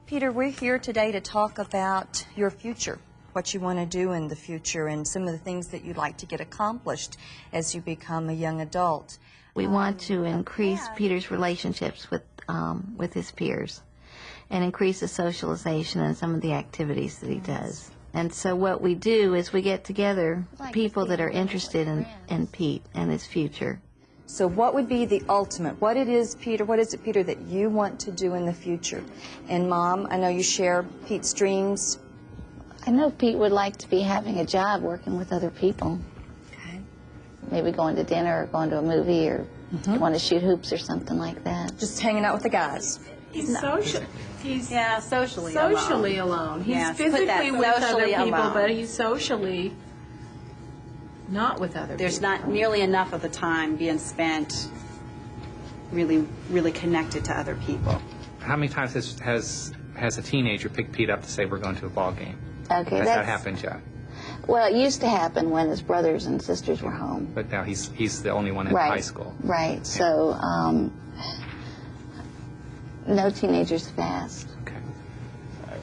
Peter, we're here today to talk about your future, what you want to do in the future, and some of the things that you'd like to get accomplished as you become a young adult. We want to increase Peter's relationships with his peers and increase the socialization and some of the activities that he does. And so what we do is we get together people that are interested in Pete and his future. So what would be the ultimate? What is it, Peter, that you want to do in the future? And Mom, I know you share Pete's dreams. I know Pete would like to be having a job working with other people. Okay. Maybe going to dinner or going to a movie or going to shoot hoops or something like that. Just hanging out with the guys. He's social. He's socially alone. He's Yeah, physically with other socially people, alone. but he's socially not with other There's people. not nearly enough of the time being spent really connected to other people. How many times has a teenager picked Pete up to say we're going to a ball game? Okay, Has that happened yet? Well, it used to happen when his brothers and sisters were home. But now he's the only one in Right. high school. Right. Yeah. So, no teenagers have asked. Okay.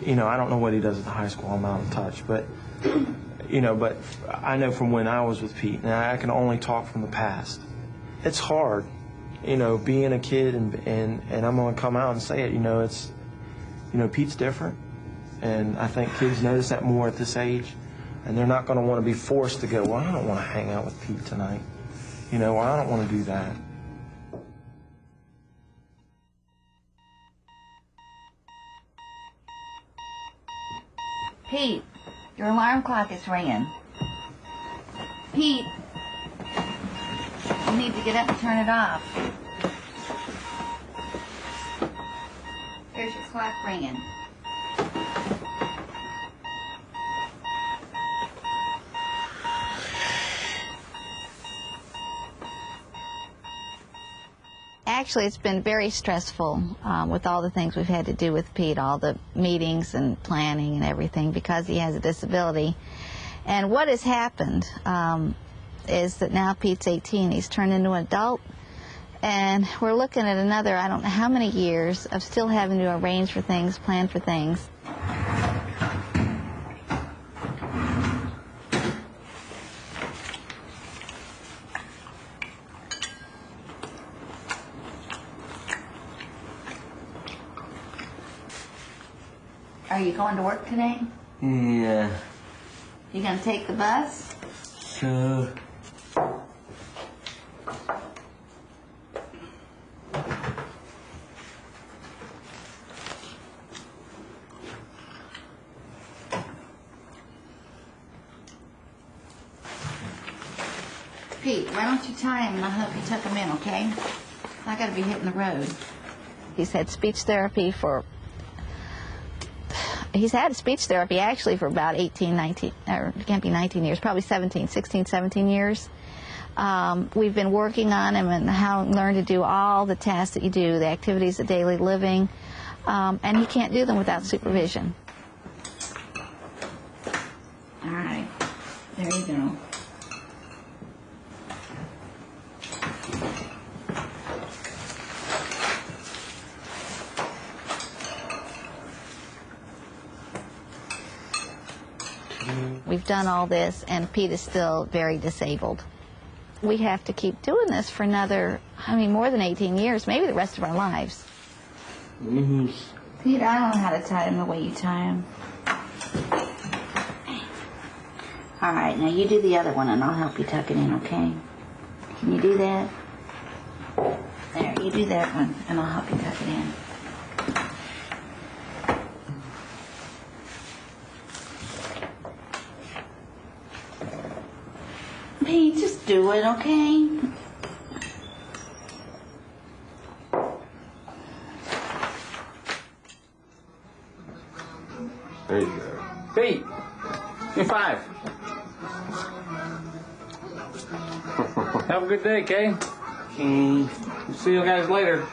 You know, I don't know what he does at the high school. I'm out of touch, but you know, but I know from when I was with Pete, and I can only talk from the past. It's hard, you know, being a kid, and I'm gonna come out and say it. You know, Pete's different, and I think kids notice that more at this age, and they're not gonna want to be forced to go. Well, I don't want to hang out with Pete tonight. You know, well, I don't want to do that. Pete, your alarm clock is ringing. Pete, you need to get up and turn it off. Here's your clock ringing. Actually, it's been very stressful with all the things we've had to do with Pete, all the meetings and planning and everything, because he has a disability. And what has happened is that now Pete's 18, he's turned into an adult, and we're looking at another, I don't know how many years, of still having to arrange for things, plan for things. Are you going to work today? Yeah. You gonna take the bus? So. Pete, why don't you tie him and I'll help you tuck him in, okay? I gotta be hitting the road. He's had speech therapy He's had speech therapy actually for about 18, 19, or it can't be 19 years, probably 16, 17 years. We've been working on him and how to learn to do all the tasks that you do, the activities of daily living, and he can't do them without supervision. All right, there you go. We've done all this, and Pete is still very disabled. We have to keep doing this for another, more than 18 years, maybe the rest of our lives. Pete, I don't know how to tie him the way you tie him. All right, now you do the other one, and I'll help you tuck it in, okay? Can you do that? There, you do that one, and I'll help you tuck it in. Pete, just do it, okay? There you go. Pete, you're 5. Have a good day, Kay. See you guys later.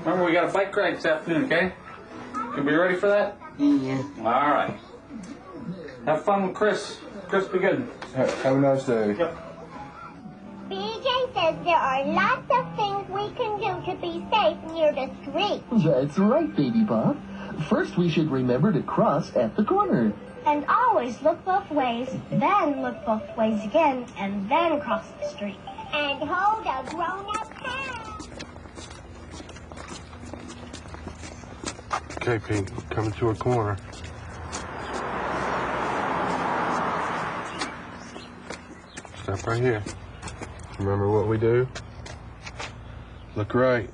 Remember, we got a bike ride this afternoon, okay? You be ready for that? Yeah. All right. Have fun with Chris. Chris, be good. Have a nice day. Yep. BJ says there are lots of things we can do to be safe near the street. That's right, Baby Buff. First, we should remember to cross at the corner. And always look both ways, then look both ways again, and then cross the street. And hold a grown-up hand. Okay, Pete, coming to a corner. Stop right here. Remember what we do? Look right.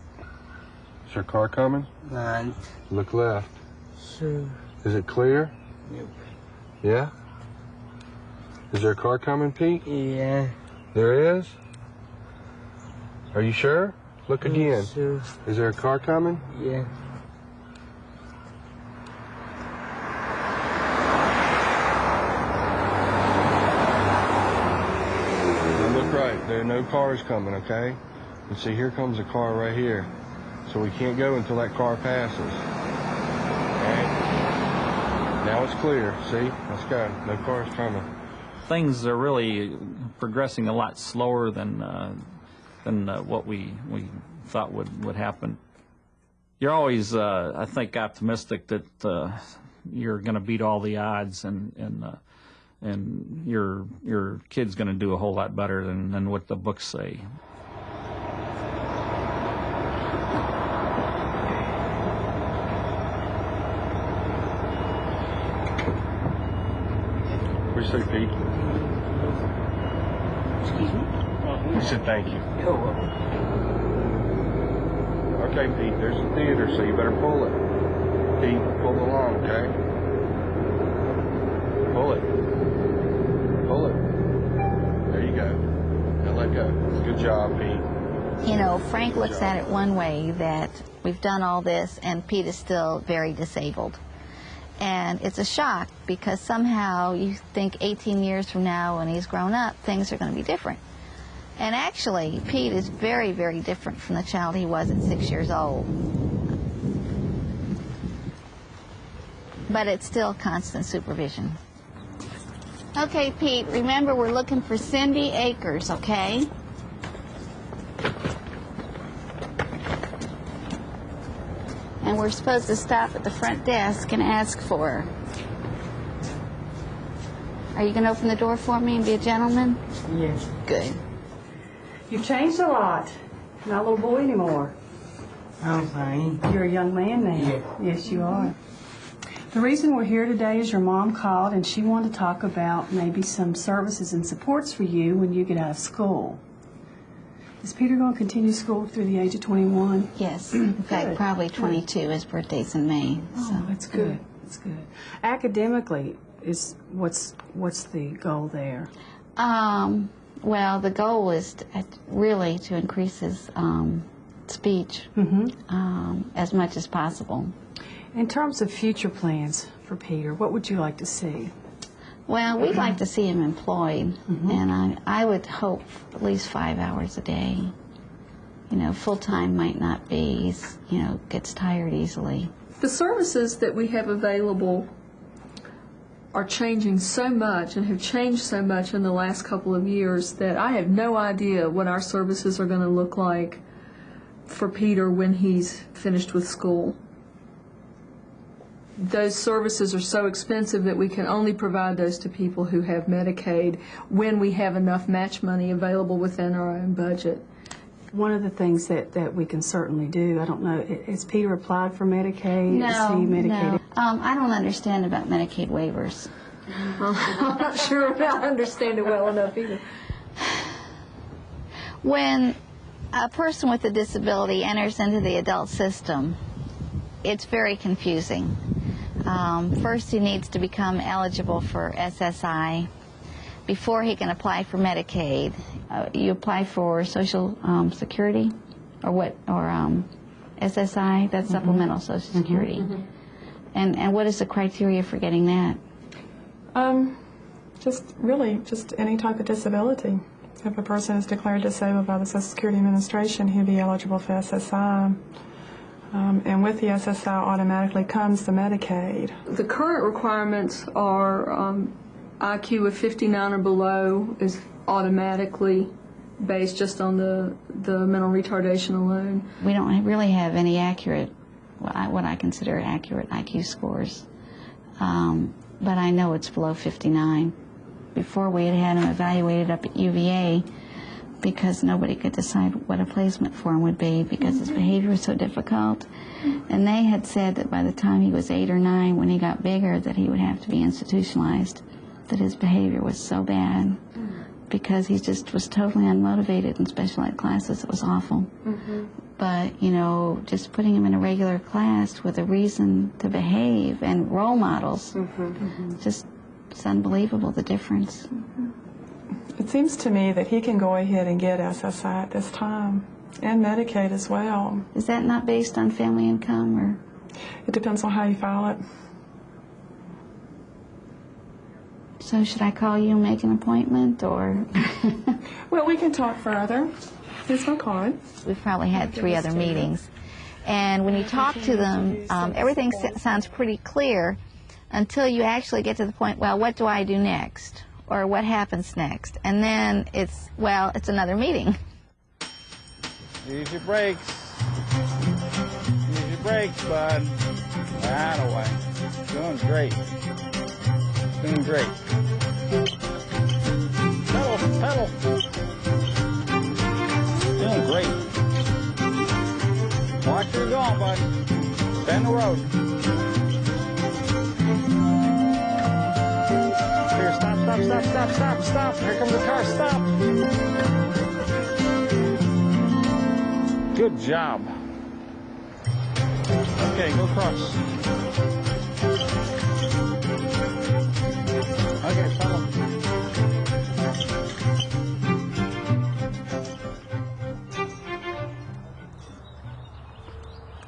Is your car coming? Right. Look left. Sure. Is it clear? Yep. Yeah? Is there a car coming, Pete? Yeah. There is? Are you sure? Look again. Sure. Is there a car coming? Yeah. Now look right. There are no cars coming, okay? And see, here comes a car right here. So we can't go until that car passes. Okay? Now it's clear. See? Let's go. No cars coming. Things are really progressing a lot slower than what we thought would happen. You're always, I think, optimistic that you're going to beat all the odds and your kid's going to do a whole lot better than what the books say. What do you say, Pete? Excuse me? We said thank you. Okay, Pete, there's the theater, so you better pull it. Pete, pull the line, okay? Pull it. Pull it. There you go. Now let go. Good job, Pete. You know, Frank looks at it one way, that we've done all this and Pete is still very disabled. And it's a shock because somehow you think 18 years from now when he's grown up, things are going to be different. And actually, Pete is very, very different from the child he was at 6 years old. But it's still constant supervision. Okay, Pete, remember we're looking for Cindy Akers, okay? And we're supposed to stop at the front desk and ask for her. Are you going to open the door for me and be a gentleman? Yes. Good. You've changed a lot. Not a little boy anymore. I'm fine. You're a young man now. Yeah. Yes, you are. The reason we're here today is your mom called and she wanted to talk about maybe some services and supports for you when you get out of school. Is Peter going to continue school through the age of 21? Yes. In fact, probably 22. His birthday's in May. Oh, that's good. That's good. Academically, is what's the goal there? Well, the goal is really to increase his speech as much as possible. In terms of future plans for Peter, what would you like to see? Well, we'd like to see him employed, and I would hope at least 5 hours a day. You know, full-time might not be. He's, you know, gets tired easily. The services that we have available are changing so much and have changed so much in the last couple of years that I have no idea what our services are going to look like for Peter when he's finished with school. Those services are so expensive that we can only provide those to people who have Medicaid when we have enough match money available within our own budget. One of the things that we can certainly do, I don't know, is Peter applied for Medicaid? No, is he medicated? no. I don't understand about Medicaid waivers. I'm not sure if I understand it well enough either. When a person with a disability enters into the adult system, it's very confusing. First, he needs to become eligible for SSI before he can apply for Medicaid. You apply for Social Security, or what? Or SSI? That's Supplemental Social Security. And what is the criteria for getting that? Just any type of disability. If a person is declared disabled by the Social Security Administration, he'll be eligible for SSI. And with the SSI automatically comes the Medicaid. The current requirements are IQ of 59 or below is automatically based just on the mental retardation alone. We don't really have any accurate what I consider accurate IQ scores. But I know it's below 59. Before we had him evaluated up at UVA because nobody could decide what a placement for him would be because his behavior was so difficult. And they had said that by the time he was 8 or 9, when he got bigger, that he would have to be institutionalized, that his behavior was so bad because he just was totally unmotivated in special ed classes. It was awful. But, you know, just putting him in a regular class with a reason to behave and role models, just, it's unbelievable the difference. It seems to me that he can go ahead and get SSI at this time, and Medicaid as well. Is that not based on family income, or? It depends on how you file it. So should I call you and make an appointment, or? Well, we can talk further. Here's my card. We've probably had 3 other meetings. And when you talk to them, everything sounds pretty clear until you actually get to the point, well, what do I do next? Or what happens next? And then it's, well, it's another meeting. Use your brakes. Use your brakes, bud. Right away. Doing great. Doing great. Pedal, pedal. Doing great. Watch where you're going, bud. Stay in the road. Here, stop, stop, stop, stop, stop, stop. Here comes the car, stop. Good job. Okay, go across.